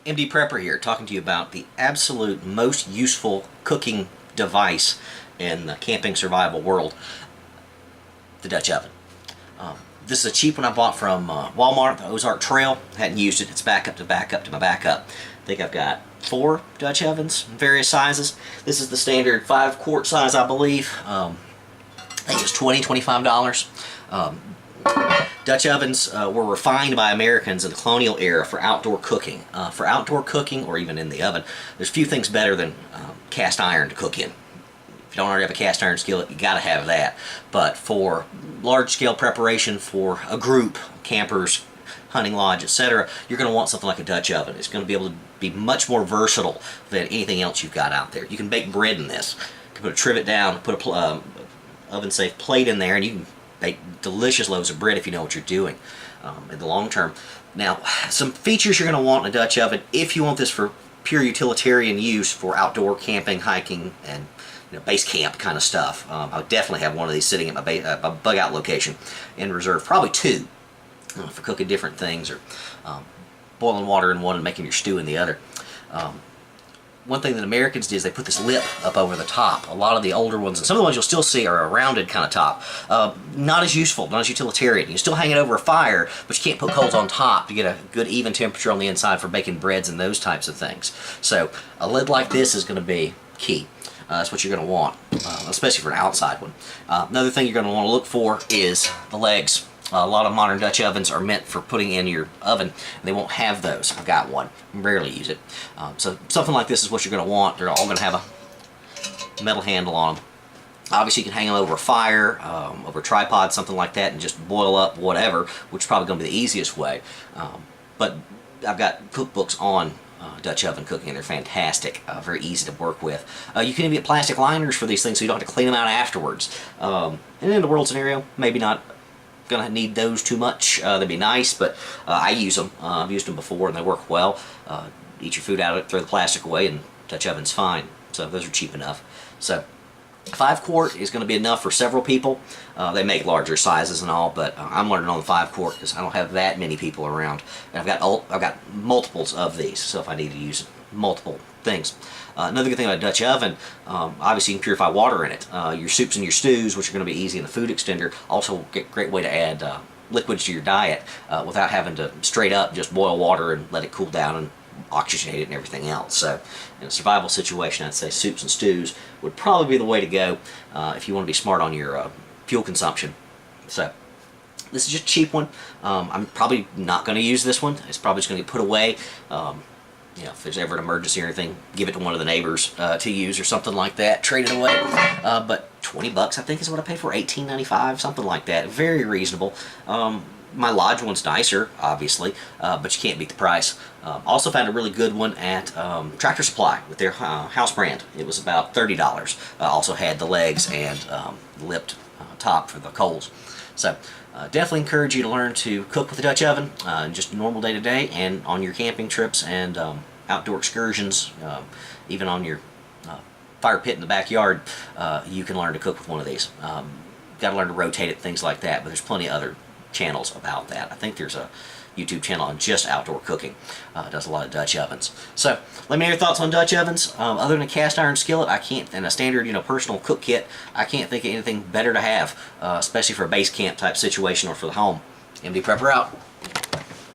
MD Prepper here, talking to you about the absolute most useful cooking device in the camping survival world, the Dutch oven. This is a cheap one I bought from Walmart, the Ozark Trail. Hadn't used it. It's backup to backup to my backup. I think I've got 4 Dutch ovens in various sizes. This is the standard 5-quart size, I believe. I think it's $20, $25. Dutch ovens were refined by Americans in the colonial era for outdoor cooking. For outdoor cooking, or even in the oven, there's few things better than cast iron to cook in. If you don't already have a cast iron skillet, you gotta have that. But for large-scale preparation for a group, campers, hunting lodge, etc., you're going to want something like a Dutch oven. It's going to be able to be much more versatile than anything else you've got out there. You can bake bread in this. You can put a trivet down, put a oven-safe plate in there, and you can bake delicious loaves of bread if you know what you're doing in the long term. Now, some features you're going to want in a Dutch oven if you want this for pure utilitarian use for outdoor camping, hiking, and base camp kind of stuff. I would definitely have one of these sitting at my bug out location in reserve. Probably 2 for cooking different things, or boiling water in one and making your stew in the other. One thing that Americans did is they put this lip up over the top. A lot of the older ones, and some of the ones you'll still see, are a rounded kind of top. Not as useful, not as utilitarian. You can still hang it over a fire, but you can't put coals on top to get a good even temperature on the inside for baking breads and those types of things. So a lid like this is going to be key. That's what you're going to want, especially for an outside one. Another thing you're going to want to look for is the legs. A lot of modern Dutch ovens are meant for putting in your oven. They won't have those. I've got one. Rarely use it. So something like this is what you're going to want. They're all going to have a metal handle on them. Obviously, you can hang them over a fire, over a tripod, something like that, and just boil up whatever, which is probably going to be the easiest way. But I've got cookbooks on Dutch oven cooking, and they're fantastic, very easy to work with. You can even get plastic liners for these things so you don't have to clean them out afterwards. And in the world scenario, maybe not going to need those too much. They'd be nice, but I use them. I've used them before and they work well. Eat your food out of it, throw the plastic away, and Dutch oven's fine. So those are cheap enough. So 5-quart is going to be enough for several people. They make larger sizes and all, but I'm learning on the 5-quart because I don't have that many people around. And I've got multiples of these, so if I need to use multiple things. Another good thing about a Dutch oven, obviously you can purify water in it. Your soups and your stews, which are going to be easy in the food extender, also a great way to add liquids to your diet without having to straight up just boil water and let it cool down and oxygenate it and everything else. So in a survival situation, I'd say soups and stews would probably be the way to go if you want to be smart on your fuel consumption. So this is just a cheap one. I'm probably not going to use this one. It's probably just going to get put away. If there's ever an emergency or anything, give it to one of the neighbors to use or something like that. Trade it away. But $20 I think is what I paid for. $18.95, something like that. Very reasonable. My lodge one's nicer, obviously, but you can't beat the price. Also found a really good one at Tractor Supply with their house brand. It was about $30. Also had the legs and lipped top for the coals. So definitely encourage you to learn to cook with a Dutch oven, just normal day-to-day, and on your camping trips and outdoor excursions, even on your fire pit in the backyard, you can learn to cook with one of these. Got to learn to rotate it, things like that, but there's plenty of other channels about that. I think there's a YouTube channel on just outdoor cooking. Does a lot of Dutch ovens. So let me know your thoughts on Dutch ovens. Other than a cast iron skillet, I can't, and a standard personal cook kit, I can't think of anything better to have, especially for a base camp type situation or for the home. MD Prepper out.